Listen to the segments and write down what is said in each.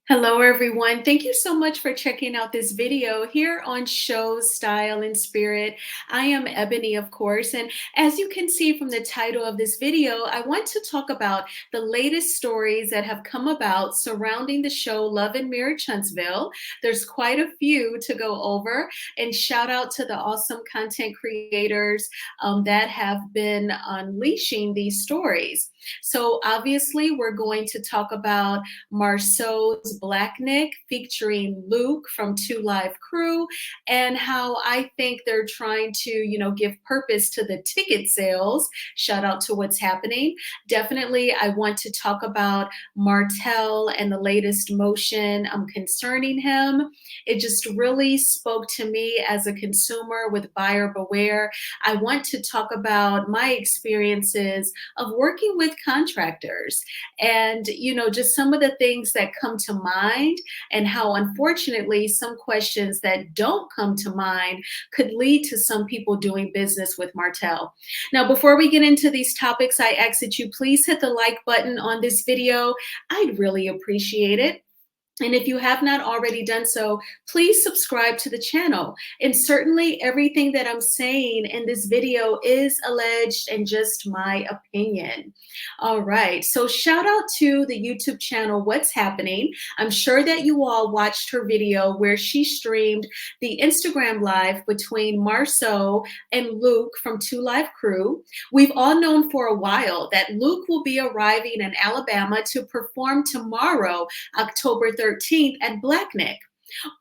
Hello, everyone. Thank you so much for checking out this video here on Show Style and Spirit. I am Ebony, of course, and as you can see from the title of this video, I want to talk about the latest stories that have come about surrounding the show Love and Marriage Huntsville. There's quite a few to go over, and shout out to the awesome content creators that have been unleashing these stories. So, obviously, we're going to talk about Marceau's Black Nick featuring Luke from Two Live Crew, and how I think they're trying to, give purpose to the ticket sales. Shout out to what's happening. Definitely, I want to talk about Martell and the latest motion concerning him. It just really spoke to me as a consumer with buyer beware. I want to talk about my experiences of working with contractors and just some of the things that come to mind, and how unfortunately some questions that don't come to mind could lead to some people doing business with Martell. Now, before we get into these topics, I ask that you please hit the like button on this video. I'd really appreciate it. And if you have not already done so, please subscribe to the channel. And certainly everything that I'm saying in this video is alleged and just my opinion. All right, so shout out to the YouTube channel What's Happening. I'm sure that you all watched her video where she streamed the Instagram live between Marceau and Luke from Two Live Crew. We've all known for a while that Luke will be arriving in Alabama to perform tomorrow, October 13th at Black Nick.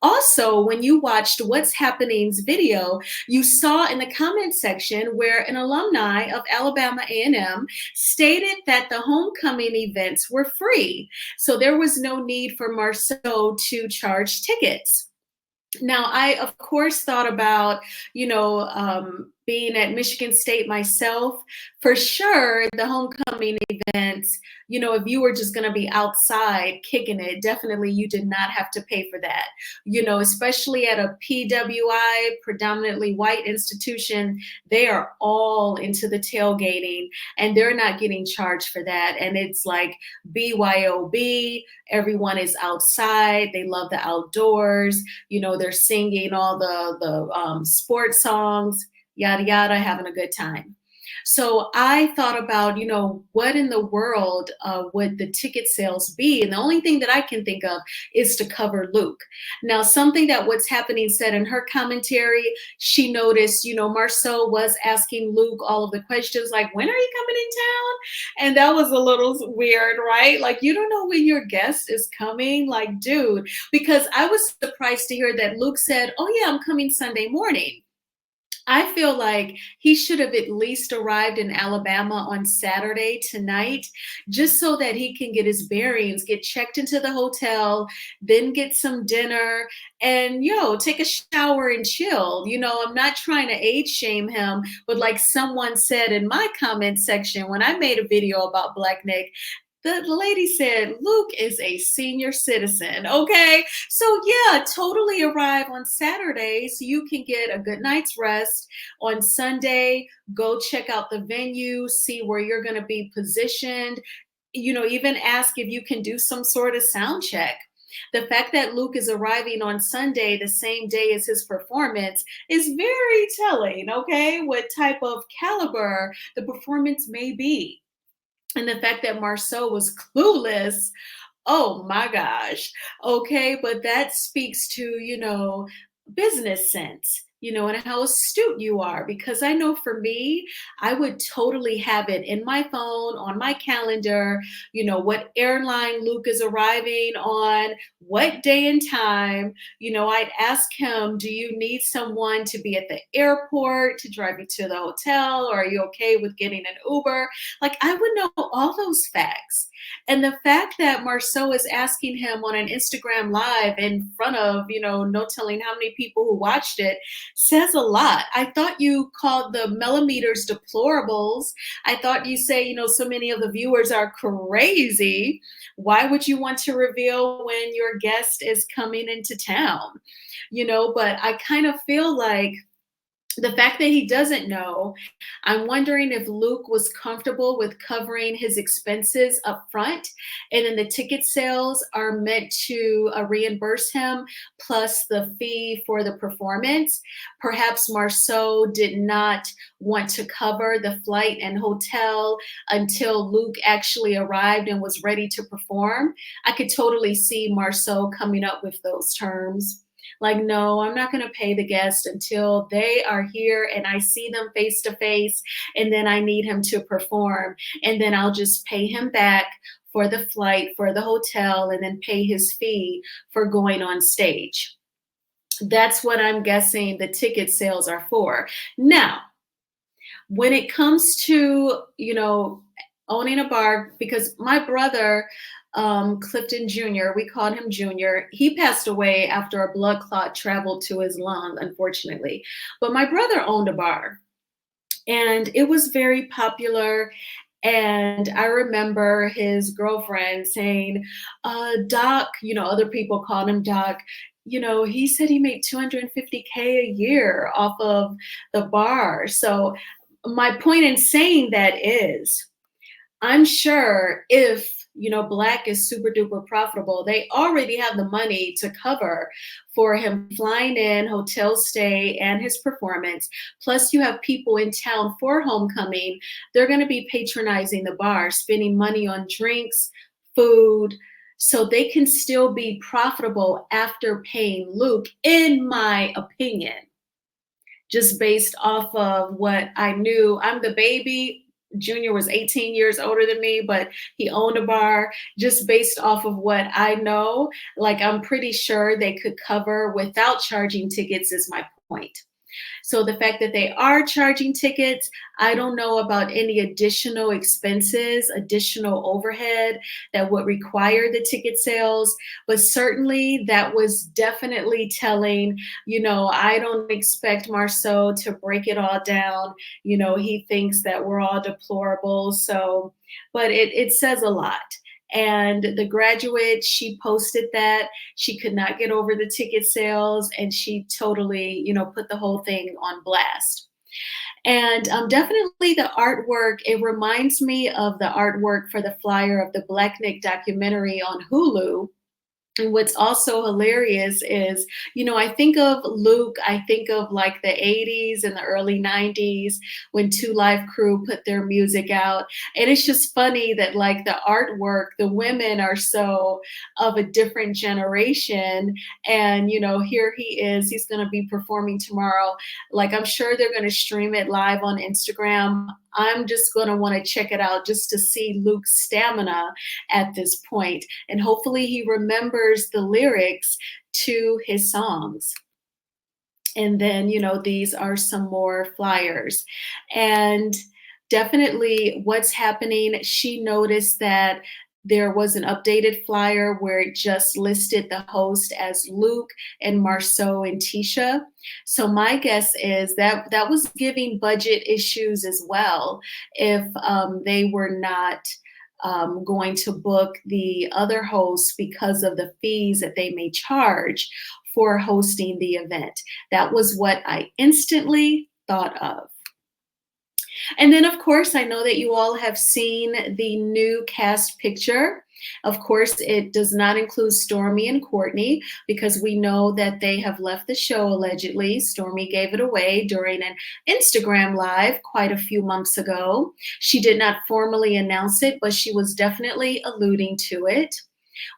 Also, when you watched What's Happening's video, you saw in the comment section where an alumni of Alabama A&M stated that the homecoming events were free. So there was no need for Marceau to charge tickets. Now, I, of course, thought about, being at Michigan State myself. For sure, the homecoming events, if you were just going to be outside kicking it, definitely you did not have to pay for that. Especially at a PWI, predominantly white institution, they are all into the tailgating and they're not getting charged for that. And it's like BYOB, everyone is outside, they love the outdoors, they're singing all the sports songs, yada yada, having a good time. So I thought about, what in the world would the ticket sales be? And the only thing that I can think of is to cover Luke. Now, something that What's Happening said in her commentary, she noticed, Marceau was asking Luke all of the questions like, when are you coming in town? And that was a little weird, right? Like, you don't know when your guest is coming. Like, dude, because I was surprised to hear that Luke said, oh yeah, I'm coming Sunday morning. I feel like he should have at least arrived in Alabama on Saturday tonight, just so that he can get his bearings, get checked into the hotel, then get some dinner, and take a shower and chill. I'm not trying to age shame him, but like someone said in my comment section when I made a video about Black Nick, the lady said, Luke is a senior citizen, okay? So yeah, totally arrive on Saturday so you can get a good night's rest. On Sunday, go check out the venue, see where you're gonna be positioned, even ask if you can do some sort of sound check. The fact that Luke is arriving on Sunday, the same day as his performance, is very telling, okay? What type of caliber the performance may be. And the fact that Marceau was clueless, oh my gosh. Okay, but that speaks to, business sense, and how astute you are. Because I know for me, I would totally have it in my phone, on my calendar, what airline Luke is arriving on, what day and time. I'd ask him, do you need someone to be at the airport to drive you to the hotel? Or are you okay with getting an Uber? Like, I would know all those facts. And the fact that Marceau is asking him on an Instagram live in front of, no telling how many people who watched it, says a lot. I thought you called the millimeters deplorables. I thought you say, so many of the viewers are crazy. Why would you want to reveal when your guest is coming into town? But I kind of feel like The fact that he doesn't know, I'm wondering if Luke was comfortable with covering his expenses up front, and then the ticket sales are meant to reimburse him plus the fee for the performance. Perhaps Marceau did not want to cover the flight and hotel until Luke actually arrived and was ready to perform. I could totally see Marceau coming up with those terms. Like, no, I'm not going to pay the guest until they are here and I see them face to face, and then I need him to perform. And then I'll just pay him back for the flight, for the hotel, and then pay his fee for going on stage. That's what I'm guessing the ticket sales are for. Now, when it comes to, owning a bar, because my brother, Clifton Jr., we called him Junior, he passed away after a blood clot traveled to his lung, unfortunately. But my brother owned a bar and it was very popular. And I remember his girlfriend saying, Doc, other people called him Doc. He said he made 250K a year off of the bar. So my point in saying that is, I'm sure if, Black is super duper profitable, they already have the money to cover for him flying in, hotel stay, and his performance. Plus, you have people in town for homecoming. They're going to be patronizing the bar, spending money on drinks, food, so they can still be profitable after paying Luke, in my opinion, just based off of what I knew. I'm the baby. Junior was 18 years older than me, but he owned a bar. Just based off of what I know, like, I'm pretty sure they could cover without charging tickets is my point. So the fact that they are charging tickets, I don't know about any additional expenses, additional overhead that would require the ticket sales, but certainly that was definitely telling. I don't expect Marceau to break it all down. He thinks that we're all deplorable. So, but it says a lot. And the graduate, she posted that she could not get over the ticket sales, and she totally, put the whole thing on blast. And definitely the artwork, it reminds me of the artwork for the flyer of the Black Nick documentary on Hulu. And what's also hilarious is, I think of Luke, I think of like the 80s and the early 90s when Two Live Crew put their music out. And it's just funny that, like, the artwork, the women are so of a different generation. And, here he is, he's going to be performing tomorrow. Like, I'm sure they're going to stream it live on Instagram. I'm just going to want to check it out just to see Luke's stamina at this point. And hopefully he remembers the lyrics to his songs. And then, these are some more flyers. And definitely what's happening, she noticed that there was an updated flyer where it just listed the host as Luke and Marceau and Tisha. So my guess is that that was giving budget issues as well, if they were not going to book the other hosts because of the fees that they may charge for hosting the event. That was what I instantly thought of. And then, of course, I know that you all have seen the new cast picture. Of course, it does not include Stormy and Courtney, because we know that they have left the show allegedly. Stormy gave it away during an Instagram live quite a few months ago. She did not formally announce it, but she was definitely alluding to it.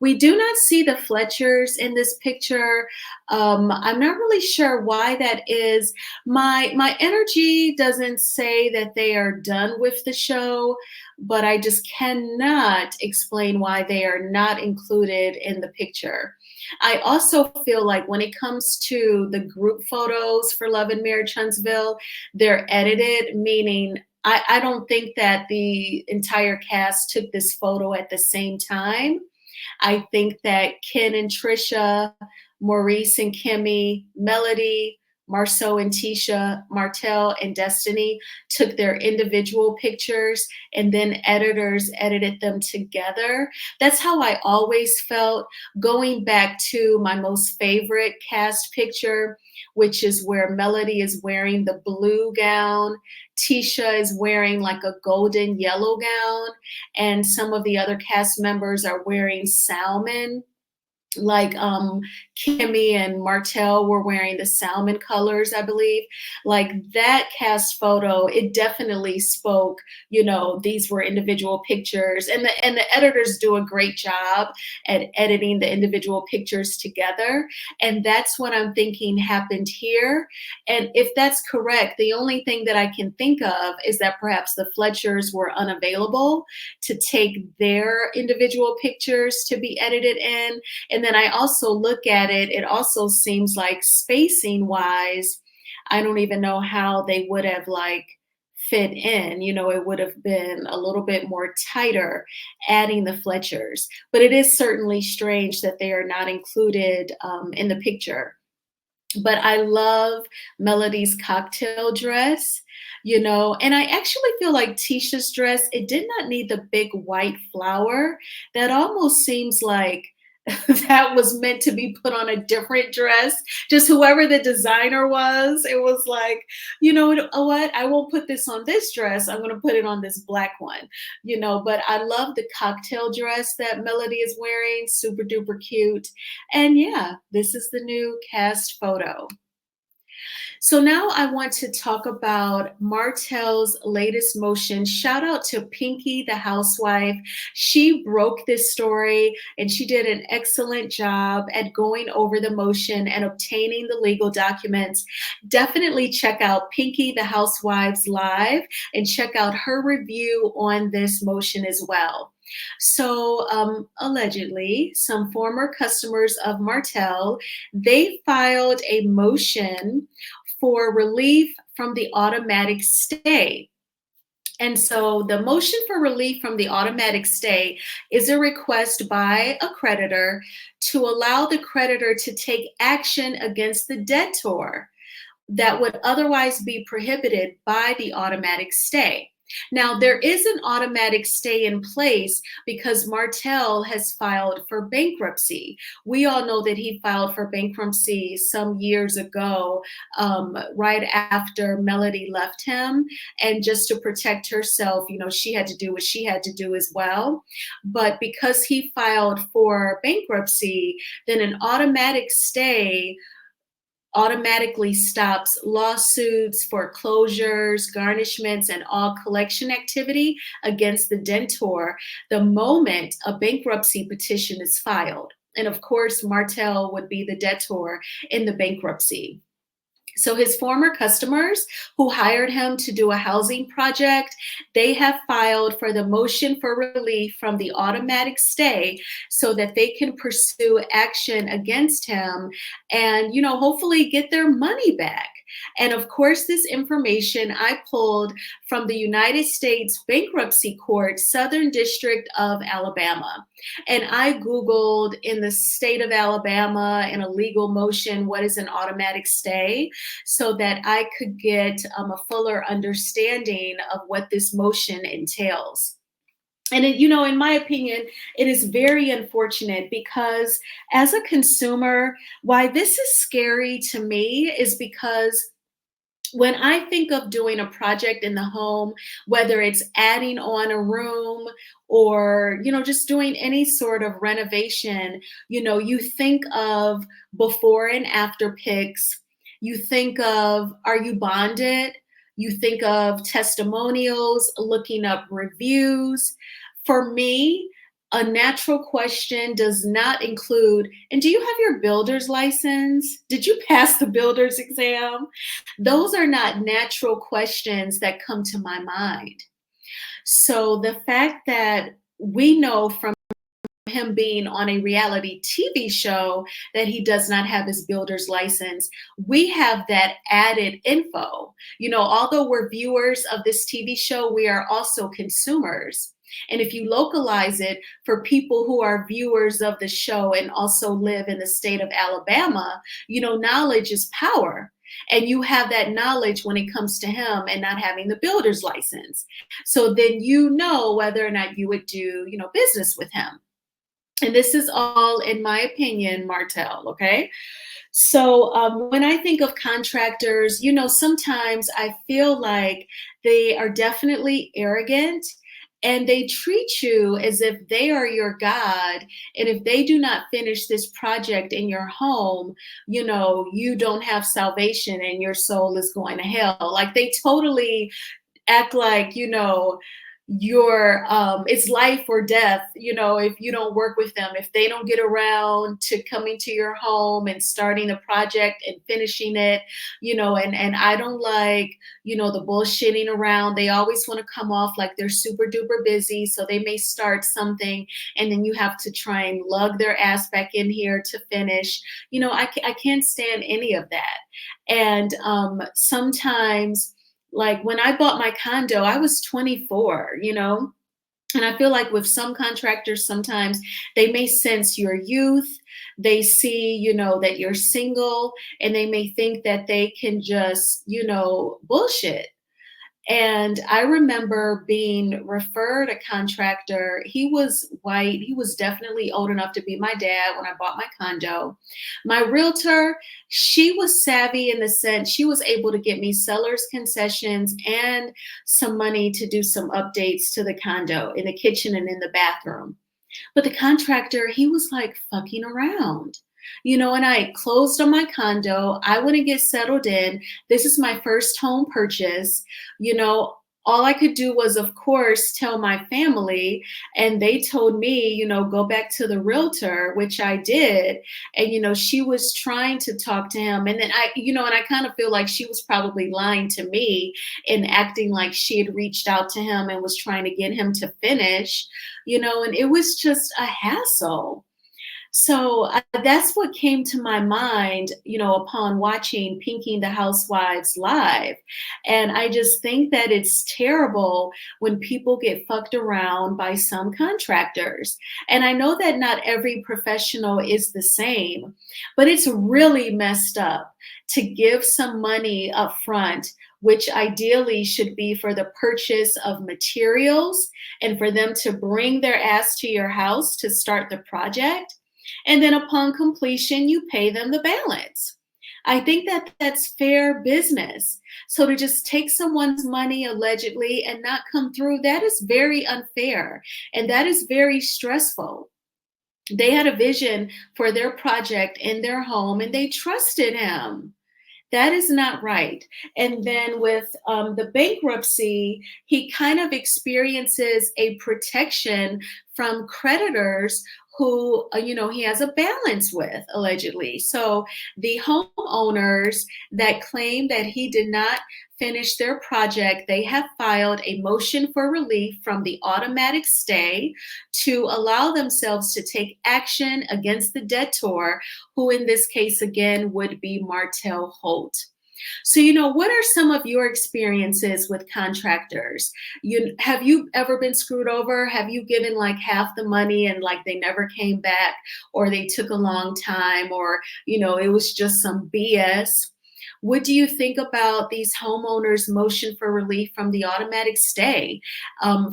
We do not see the Fletchers in this picture. I'm not really sure why that is. My energy doesn't say that they are done with the show, but I just cannot explain why they are not included in the picture. I also feel like when it comes to the group photos for Love and Marriage Huntsville, they're edited, meaning I don't think that the entire cast took this photo at the same time. I think that Ken and Trisha, Maurice and Kimmy, Melody, Marceau and Tisha, Martell and Destiny took their individual pictures and then editors edited them together. That's how I always felt going back to my most favorite cast picture, which is where Melody is wearing the blue gown, Tisha is wearing like a golden yellow gown, and some of the other cast members are wearing salmon, like Kimmy and Martell were wearing the salmon colors, I believe. Like that cast photo, it definitely spoke, these were individual pictures, and the editors do a great job at editing the individual pictures together. And that's what I'm thinking happened here. And if that's correct, the only thing that I can think of is that perhaps the Fletchers were unavailable to take their individual pictures to be edited in. And then I also look at it, it also seems like spacing wise, I don't even know how they would have like fit in. It would have been a little bit more tighter adding the Fletchers. But it is certainly strange that they are not included in the picture. But I love Melody's cocktail dress, and I actually feel like Tisha's dress, it did not need the big white flower. That almost seems like that was meant to be put on a different dress. Just whoever the designer was, it was like, what? I won't put this on this dress. I'm going to put it on this black one, but I love the cocktail dress that Melody is wearing. Super duper cute. And yeah, this is the new cast photo. So now I want to talk about Martell's latest motion. Shout out to Pinky, the housewife. She broke this story and she did an excellent job at going over the motion and obtaining the legal documents. Definitely check out Pinky, the housewives live, and check out her review on this motion as well. So allegedly, some former customers of Martell, they filed a motion for relief from the automatic stay. And so the motion for relief from the automatic stay is a request by a creditor to allow the creditor to take action against the debtor that would otherwise be prohibited by the automatic stay. Now, there is an automatic stay in place because Martell has filed for bankruptcy. We all know that he filed for bankruptcy some years ago, right after Melody left him. And just to protect herself, she had to do what she had to do as well. But because he filed for bankruptcy, then an automatic stay automatically stops lawsuits, foreclosures, garnishments, and all collection activity against the dentor the moment a bankruptcy petition is filed. And of course, Martell would be the debtor in the bankruptcy. So his former customers who hired him to do a housing project, they have filed for the motion for relief from the automatic stay so that they can pursue action against him and, hopefully get their money back. And of course, this information I pulled from the United States Bankruptcy Court, Southern District of Alabama. And I Googled in the state of Alabama in a legal motion, what is an automatic stay, so that I could get a fuller understanding of what this motion entails. And in my opinion, it is very unfortunate because as a consumer, why this is scary to me is because when I think of doing a project in the home, whether it's adding on a room or, just doing any sort of renovation, you think of before and after pics. You think of, are you bonded? You think of testimonials, looking up reviews. For me, a natural question does not include, and do you have your builder's license? Did you pass the builder's exam? Those are not natural questions that come to my mind. So the fact that we know from him being on a reality TV show that he does not have his builder's license, we have that added info. Although we're viewers of this TV show, we are also consumers. And if you localize it for people who are viewers of the show and also live in the state of Alabama, knowledge is power. And you have that knowledge when it comes to him and not having the builder's license. So then you know whether or not you would do, business with him. And this is all, in my opinion, Martell, okay? So when I think of contractors, sometimes I feel like they are definitely arrogant and they treat you as if they are your God. And if they do not finish this project in your home, you don't have salvation and your soul is going to hell. Like they totally act like your it's life or death, if you don't work with them, if they don't get around to coming to your home and starting a project and finishing it. And I don't like the bullshitting around. They always want to come off like they're super duper busy, so they may start something and then you have to try and lug their ass back in here to finish. I can't stand any of that. And sometimes, like when I bought my condo, I was 24, and I feel like with some contractors, sometimes they may sense your youth. They see, that you're single, and they may think that they can just, bullshit. And I remember being referred a contractor. He was white. He was definitely old enough to be my dad when I bought my condo. My realtor, she was savvy in the sense she was able to get me seller's concessions and some money to do some updates to the condo in the kitchen and in the bathroom. But the contractor, he was like fucking around. And I closed on my condo. I wouldn't get settled in. This is my first home purchase. You know, all I could do was, of course, tell my family. And they told me, go back to the realtor, which I did. And, she was trying to talk to him. And then and I kind of feel like she was probably lying to me and acting like she had reached out to him and was trying to get him to finish, and it was just a hassle. So that's what came to my mind, upon watching Pinking the Housewives live. And I just think that it's terrible when people get fucked around by some contractors. And I know that not every professional is the same, but it's really messed up to give some money up front, which ideally should be for the purchase of materials and for them to bring their ass to your house to start the project. And then upon completion, you pay them the balance. I think that that's fair business. So to just take someone's money allegedly and not come through, that is very unfair. And that is very stressful. They had a vision for their project in their home and they trusted him. That is not right. And then with the bankruptcy, he kind of experiences a protection from creditors who, he has a balance with, allegedly. So the homeowners that claim that he did not finish their project, they have filed a motion for relief from the automatic stay to allow themselves to take action against the debtor, who in this case, again, would be Martell Holt. So, what are some of your experiences with contractors? Have you ever been screwed over? Have you given like half the money and like they never came back, or they took a long time, or, it was just some BS? What do you think about these homeowners' motion for relief from the automatic stay?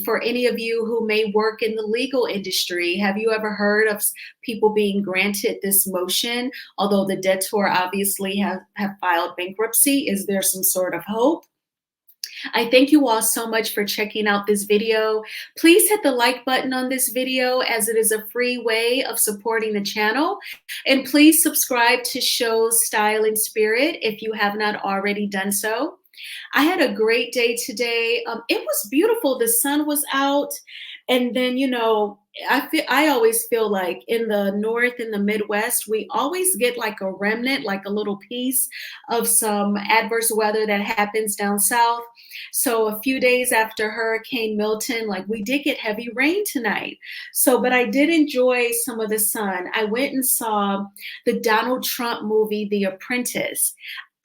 For any of you who may work in the legal industry, have you ever heard of people being granted this motion? Although the debtor obviously have filed bankruptcy, is there some sort of hope? I thank you all so much for checking out this video. Please hit the like button on this video, as it is a free way of supporting the channel. And please subscribe to Shows Style and Spirit if you have not already done so. I had a great day today. It was beautiful. The sun was out. And then, I always feel like in the North and the Midwest, we always get like a remnant, like a little piece of some adverse weather that happens down south. So a few days after Hurricane Milton, like we did get heavy rain tonight. So, but I did enjoy some of the sun. I went and saw the Donald Trump movie, The Apprentice.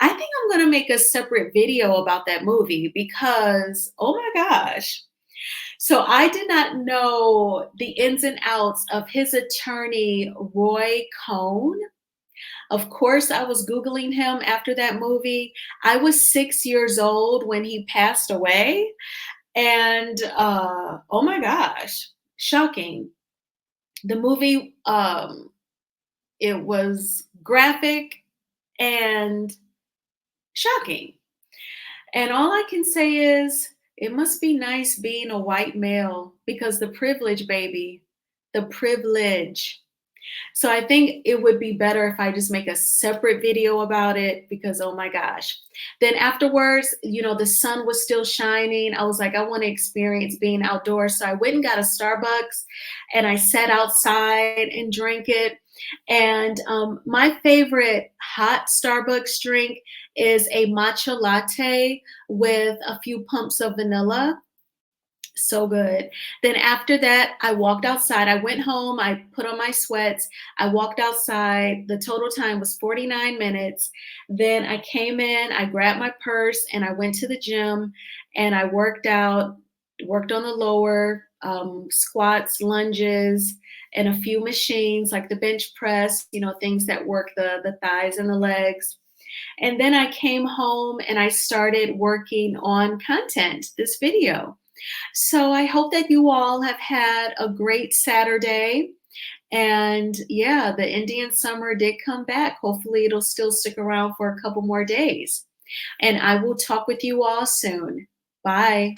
I think I'm going to make a separate video about that movie because, oh my gosh. So I did not know the ins and outs of his attorney, Roy Cohn. Of course, I was Googling him after that movie. I was 6 years old when he passed away. And oh my gosh, shocking. The movie, it was graphic and shocking. And all I can say is, it must be nice being a white male because the privilege, baby, the privilege. So I think it would be better if I just make a separate video about it because oh my gosh. Then afterwards, the sun was still shining. I was like, I want to experience being outdoors. So I went and got a Starbucks and I sat outside and drank it. And my favorite hot Starbucks drink is a matcha latte with a few pumps of vanilla. So good. Then after that, I walked outside. I went home, I put on my sweats, I walked outside. The total time was 49 minutes. Then I came in, I grabbed my purse, and I went to the gym and I worked out, worked on the lower squats, lunges, and a few machines like the bench press, things that work the thighs and the legs. And then I came home and I started working on content, this video. So I hope that you all have had a great Saturday. And yeah, the Indian summer did come back. Hopefully, it'll still stick around for a couple more days. And I will talk with you all soon. Bye.